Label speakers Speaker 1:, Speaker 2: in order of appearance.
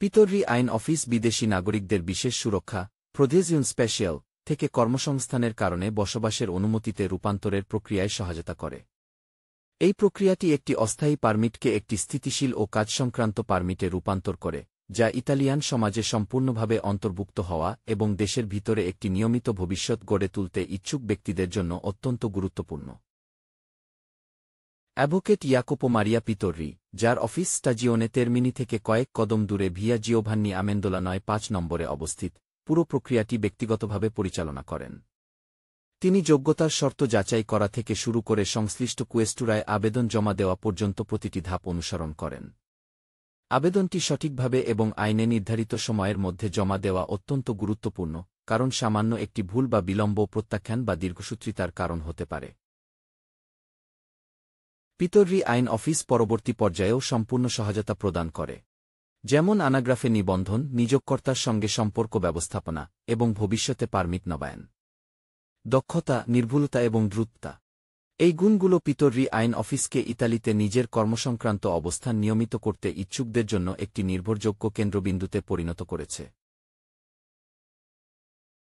Speaker 1: পিতরি আইন অফিস বিদেশি নাগরিকদের বিশেষ সুরক্ষা প্রোটেকশন স্পেশাল থেকে কর্মসংস্থানের কারণে বসবাসের অনুমতিতে রূপান্তরের প্রক্রিয়ায় সহায়তা করে। এই প্রক্রিয়াটি একটি অস্থায়ী পারমিটকে একটি স্থিতিশীল ও কাজ সংক্রান্ত পারমিটে রূপান্তর করে, যা ইতালিয়ান সমাজে সম্পূর্ণভাবে অন্তর্ভুক্ত হওয়া এবং দেশের ভিতরে একটি নিয়মিত ভবিষ্যৎ গড়ে তুলতে ইচ্ছুক ব্যক্তিদের জন্য অত্যন্ত গুরুত্বপূর্ণ। অ্যাডভোকেট ইয়াকোপো মারিয়া পিতরি, যার অফিস স্টাজিওনে তেরমিনি থেকে কয়েক কদম দূরে ভিয়া জিওভান্নি আমেন্দোলা ৯-৫ নম্বরে অবস্থিত, পুরো প্রক্রিয়াটি ব্যক্তিগতভাবে পরিচালনা করেন। তিনি যোগ্যতার শর্ত যাচাই করা থেকে শুরু করে সংশ্লিষ্ট কুয়েস্টুরায় আবেদন জমা দেওয়া পর্যন্ত প্রতিটি ধাপ অনুসরণ করেন। আবেদনটি সঠিকভাবে এবং আইনে নির্ধারিত সময়ের মধ্যে জমা দেওয়া অত্যন্ত গুরুত্বপূর্ণ, কারণ সামান্য একটি ভুল বা বিলম্ব প্রত্যাখ্যান বা দীর্ঘসূত্রিতার কারণ হতে পারে। পিতরি আইন অফিস পরবর্তী পর্যায়েও সম্পূর্ণ সহায়তা প্রদান করে, যেমন আনাগ্রাফে নিবন্ধন, নিয়োগকর্তার সঙ্গে সম্পর্ক ব্যবস্থাপনা এবং ভবিষ্যতে পারমিট নবায়ন। দক্ষতা, নির্ভুলতা এবং দ্রুততা, এই গুণগুলো পিতরি আইন অফিসকে ইতালিতে নিজের কর্মসংক্রান্ত অবস্থান নিয়মিত করতে ইচ্ছুকদের জন্য একটি নির্ভরযোগ্য কেন্দ্রবিন্দুতে পরিণত করেছে।